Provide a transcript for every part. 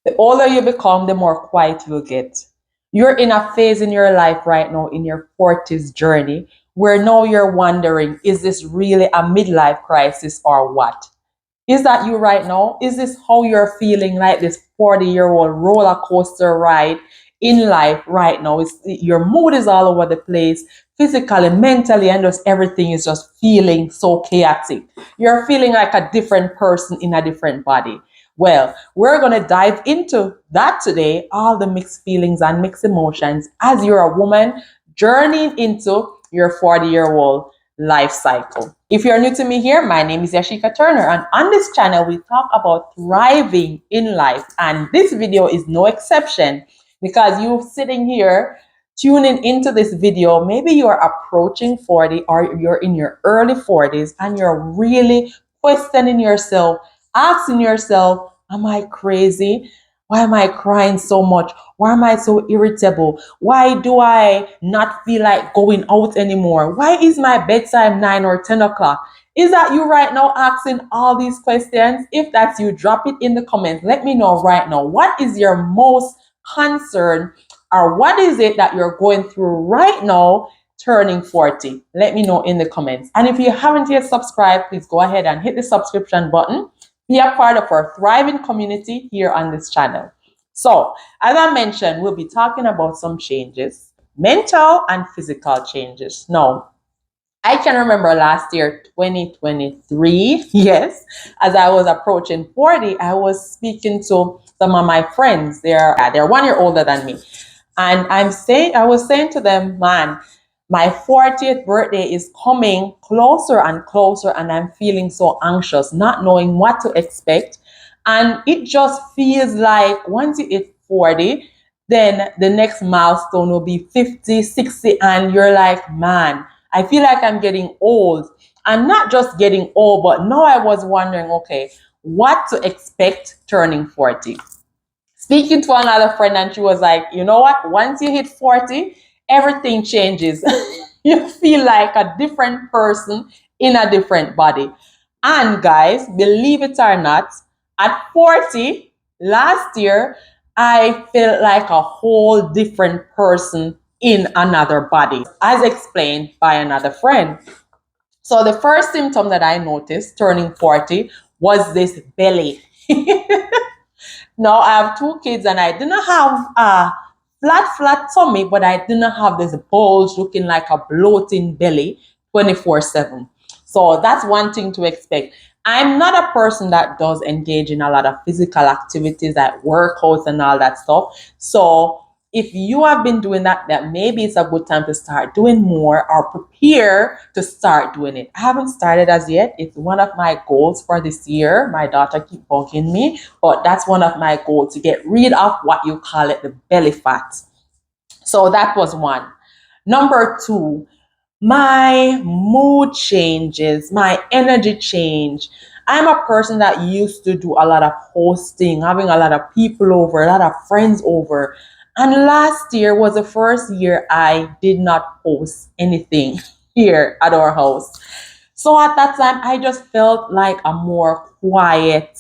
The older you become, the more quiet you'll get. You're in a phase in your life right now, in your 40s journey, where now you're wondering, is this really a midlife crisis or what? Is that you right now? Is this how you're feeling, like this 40-year-old roller coaster ride in life right now? Your mood is all over the place, physically, mentally, and just everything is just feeling so chaotic. You're feeling like a different person in a different body. Well, we're going to dive into that today, all the mixed feelings and mixed emotions as you're a woman journeying into your 40-year-old life cycle. If you're new to me here, my name is Yasheika Turner, and on this channel, we talk about thriving in life. And this video is no exception because you're sitting here tuning into this video. Maybe you're approaching 40 or you're in your early 40s and you're really questioning yourself, asking yourself, am I crazy? Why am I crying so much? Why am I so irritable? Why do I not feel like going out anymore? Why is my bedtime 9 or 10 o'clock? Is that you right now asking all these questions? If that's you, drop it in the comments. Let me know right now. What is your most concern, or what is it that you're going through right now turning 40? Let me know in the comments. And if you haven't yet subscribed, please go ahead and hit the subscription button. Be a part of our thriving community here on this channel. So, as I mentioned, we'll be talking about some changes, mental and physical changes. Now, I can remember last year, 2023, yes, as I was approaching 40, I was speaking to some of my friends. They're 1 year older than me. And I was saying to them, man, my 40th birthday is coming closer and closer, and I'm feeling so anxious, not knowing what to expect. And it just feels like once you hit 40, then the next milestone will be 50, 60, and you're like, man, I feel like I'm getting old. I'm not just getting old, but now I was wondering, okay, what to expect turning 40. Speaking to another friend, and she was like, you know what? Once you hit 40, everything changes. You feel like a different person in a different body. And guys, believe it or not, at 40 last year, I felt like a whole different person in another body, as explained by another friend. So the first symptom that I noticed turning 40 was this belly. Now I have two kids and I didn't have a flat tummy, but I didn't have this bulge looking like a bloating belly 24/7. So that's one thing to expect. I'm not a person that does engage in a lot of physical activities like workouts and all that stuff. So if you have been doing that, that maybe it's a good time to start doing more or prepare to start doing it. I haven't started as yet. It's one of my goals for this year. My daughter keep bugging me, but that's one of my goals, to get rid of what you call it, the belly fat. So that was one. Number two, my mood changes, my energy change. I'm a person that used to do a lot of hosting, having a lot of people over, a lot of friends over. And last year was the first year I did not host anything here at our house. So at that time, I just felt like a more quiet,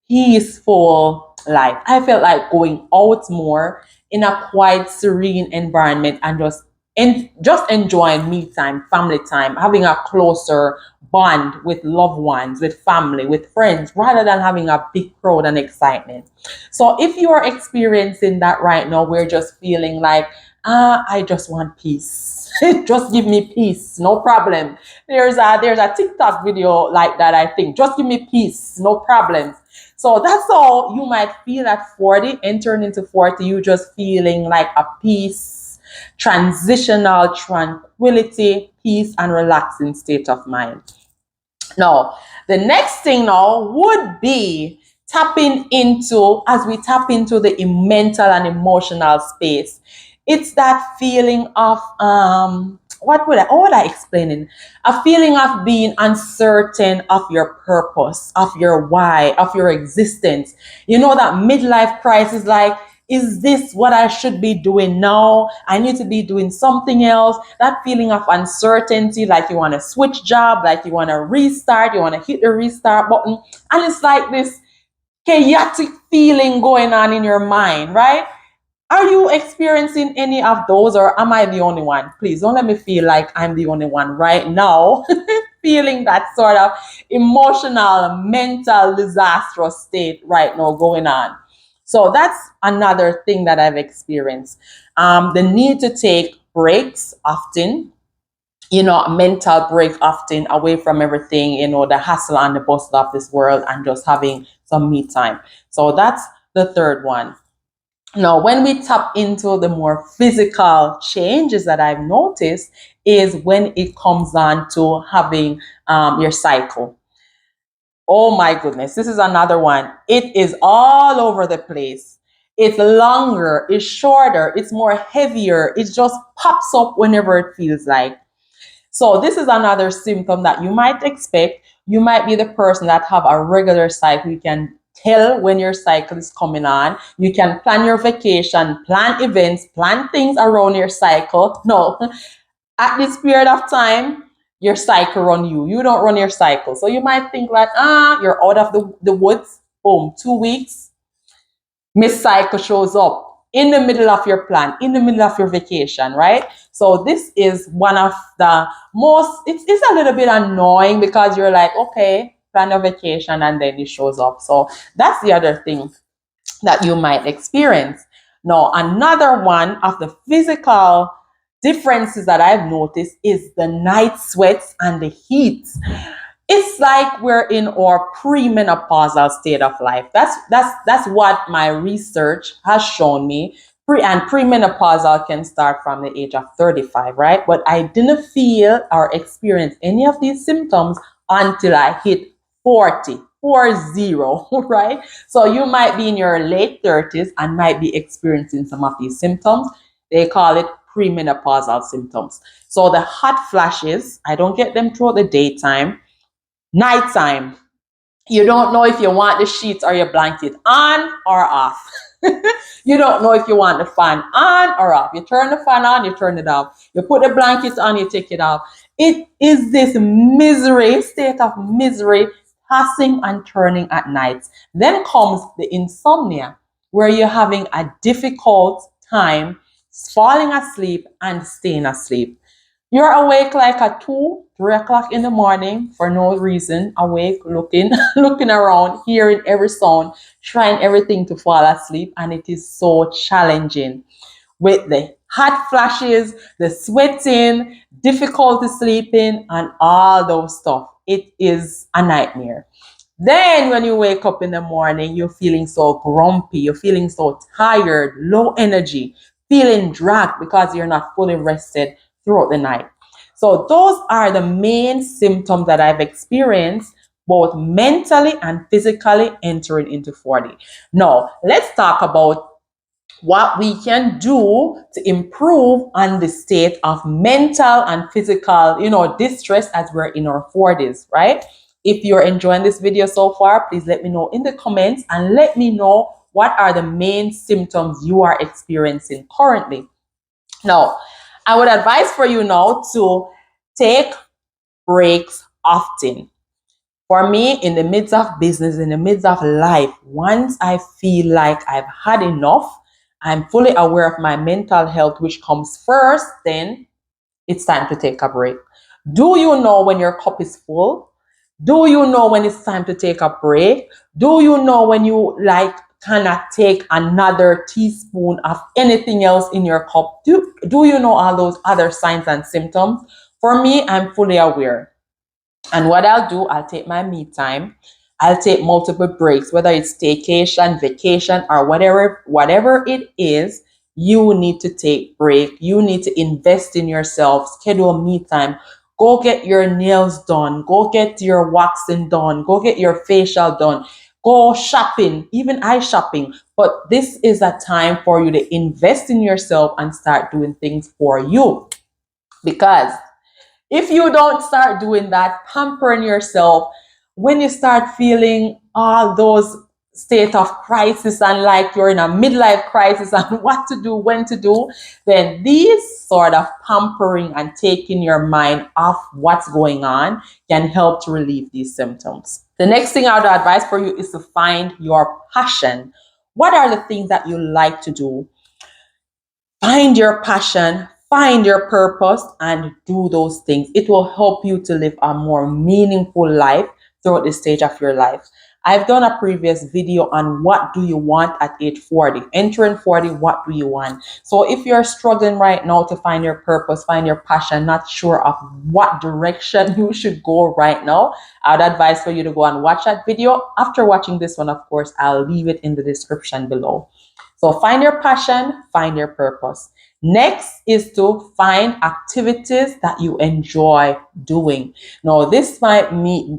peaceful life. I felt like going out more in a quiet, serene environment and just enjoying me time, family time, having a closer bond with loved ones, with family, with friends, rather than having a big crowd and excitement. So if you are experiencing that right now, we're just feeling like, I just want peace. Just give me peace, no problem. There's a TikTok video like that, I think. Just give me peace, no problem. So that's all you might feel at 40, entering into 40, you just feeling like a peace, transitional tranquility, peace, and relaxing state of mind. Now, the next thing now would be as we tap into the mental and emotional space. It's that feeling of what would I explain it? A feeling of being uncertain of your purpose, of your why, of your existence. You know, that midlife crisis, like, is this what I should be doing now? I need to be doing something else. That feeling of uncertainty, like you want to switch job, like you want to restart, you want to hit the restart button. And it's like this chaotic feeling going on in your mind, right? Are you experiencing any of those, or am I the only one? Please don't let me feel like I'm the only one right now feeling that sort of emotional, mental, disastrous state right now going on. So that's another thing that I've experienced. The need to take breaks often, a mental break often away from everything, the hustle and the bustle of this world, and just having some me time. So that's the third one. Now, when we tap into the more physical changes that I've noticed is when it comes on to having your cycle. Oh my goodness, this is another one. It is all over the place. It's longer, it's shorter, it's more heavier. It just pops up whenever it feels like. So this is another symptom that you might expect. You might be the person that have a regular cycle. You can tell when your cycle is coming on. You can plan your vacation, plan events, plan things around your cycle. No, at this period of time, your cycle run you. You don't run your cycle. So you might think like, you're out of the woods. Boom, 2 weeks. Miss Cycle shows up in the middle of your plan, in the middle of your vacation, right? So this is one of the most, it's a little bit annoying because you're like, okay, plan your vacation and then it shows up. So that's the other thing that you might experience. Now, another one of the physical differences that I've noticed is the night sweats and the heat. It's like we're in our premenopausal state of life. That's what my research has shown me. Premenopausal can start from the age of 35, right? But I didn't feel or experience any of these symptoms until I hit 40, 40, right? So you might be in your late 30s and might be experiencing some of these symptoms. They call it premenopausal symptoms. So the hot flashes, I don't get them throughout the daytime. Nighttime, you don't know if you want the sheets or your blanket on or off. You don't know if you want the fan on or off. You turn the fan on, you turn it off. You put the blanket on, you take it off. It is this misery, state of misery, tossing and turning at night. Then comes the insomnia, where you're having a difficult time falling asleep and staying asleep. You're awake like at 2, 3 o'clock in the morning for no reason, awake, looking, looking around, hearing every sound, trying everything to fall asleep, and it is so challenging with the hot flashes, the sweating, difficulty sleeping, and all those stuff. It is a nightmare. Then when you wake up in the morning, you're feeling so grumpy, you're feeling so tired, low energy, feeling dragged because you're not fully rested throughout the night. So those are the main symptoms that I've experienced both mentally and physically entering into 40. Now, let's talk about what we can do to improve on the state of mental and physical, distress as we're in our 40s, right? If you're enjoying this video so far, please let me know in the comments and let me know what are the main symptoms you are experiencing currently. Now, I would advise for you now to take breaks often. For me, in the midst of business, in the midst of life, once I feel like I've had enough, I'm fully aware of my mental health, which comes first, then it's time to take a break. Do you know when your cup is full? Do you know when it's time to take a break? Do you know when you cannot take another teaspoon of anything else in your cup? Do you know all those other signs and symptoms? For me, I'm fully aware. And what I'll do, I'll take my me time. I'll take multiple breaks, whether it's staycation, vacation, or whatever it is. You need to take break. You need to invest in yourself. Schedule me time. Go get your nails done. Go get your waxing done. Go get your facial done. Go shopping, even eye shopping. But this is a time for you to invest in yourself and start doing things for you. Because if you don't start doing that, pampering yourself, when you start feeling all those state of crisis and like you're in a midlife crisis and what to do, when to do, then these sort of pampering and taking your mind off what's going on can help to relieve these symptoms. The next thing I would advise for you is to find your passion. What are the things that you like to do? Find your passion, find your purpose, and do those things. It will help you to live a more meaningful life throughout this stage of your life. I've done a previous video on what do you want at age 40. Entering 40, what do you want? So if you're struggling right now to find your purpose, find your passion, not sure of what direction you should go right now, I would advise for you to go and watch that video. After watching this one, of course, I'll leave it in the description below. So find your passion, find your purpose. Next is to find activities that you enjoy doing. Now, this might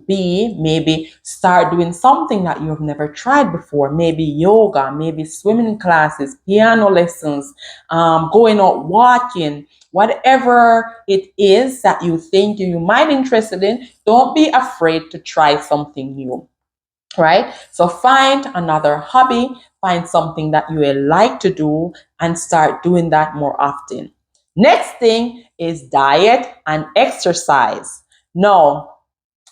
be maybe start doing something that you've never tried before. Maybe yoga, maybe swimming classes, piano lessons, going out walking, whatever it is that you think you might be interested in. Don't be afraid to try something new. Right? So find another hobby, find something that you will like to do and start doing that more often. Next thing is diet and exercise. Now,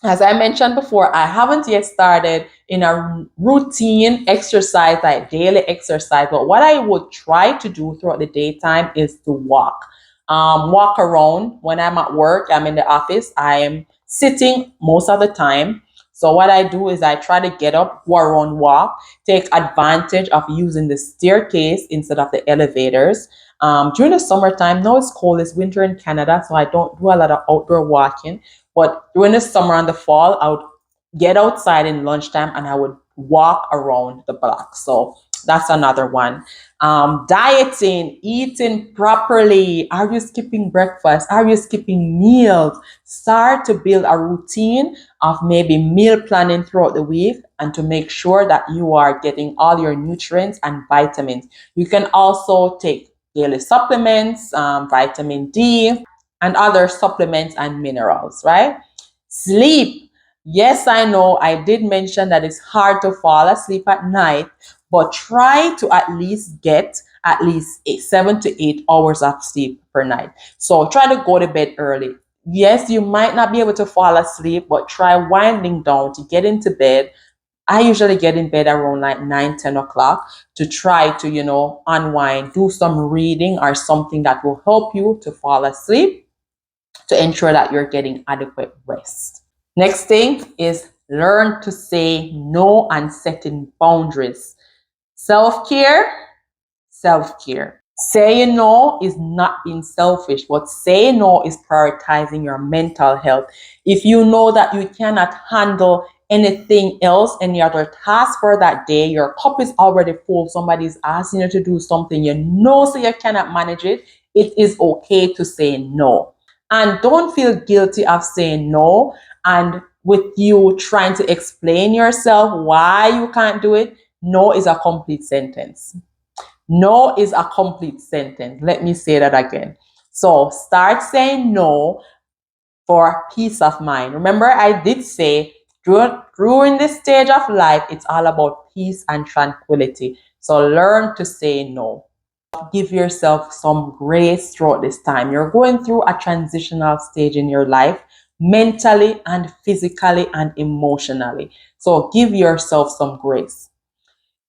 as I mentioned before, I haven't yet started in a routine exercise, like daily exercise, but what I would try to do throughout the daytime is to walk. Walk around. When I'm at work, I'm in the office, I am sitting most of the time. So what I do is I try to get up, go around, walk, take advantage of using the staircase instead of the elevators. During the summertime, now it's cold, it's winter in Canada, so I don't do a lot of outdoor walking. But during the summer and the fall, I would get outside in lunchtime and I would walk around the block. So that's another one. Dieting, eating properly. Are you skipping breakfast? Are you skipping meals? Start to build a routine of maybe meal planning throughout the week and to make sure that you are getting all your nutrients and vitamins. You can also take daily supplements, vitamin D, and other supplements and minerals, right? Sleep. Yes, I know I did mention that it's hard to fall asleep at night, but try to at least get at least 7 to 8 hours of sleep per night. So try to go to bed early. Yes, you might not be able to fall asleep, but try winding down to get into bed. I usually get in bed around like 9, 10 o'clock to try to, unwind, do some reading or something that will help you to fall asleep to ensure that you're getting adequate rest. Next thing is learn to say no and setting boundaries. Self-care, self-care. Saying no is not being selfish, but saying no is prioritizing your mental health. If you know that you cannot handle anything else, any other task for that day, your cup is already full, somebody's asking you to do something, so you cannot manage it, it is okay to say no. And don't feel guilty of saying no. And with you trying to explain yourself why you can't do it, no is a complete sentence. No is a complete sentence. Let me say that again. So start saying no for peace of mind. Remember, I did say during this stage of life, it's all about peace and tranquility. So learn to say no. Give yourself some grace throughout this time. You're going through a transitional stage in your life, mentally and physically and emotionally. So give yourself some grace.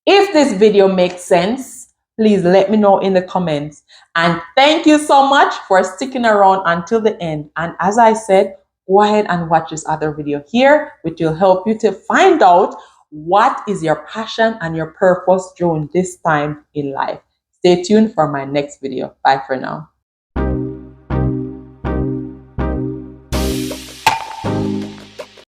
If this video makes sense, please let me know in the comments. And thank you so much for sticking around until the end. And as I said, go ahead and watch this other video here, which will help you to find out what is your passion and your purpose during this time in life. Stay tuned for my next video. Bye for now.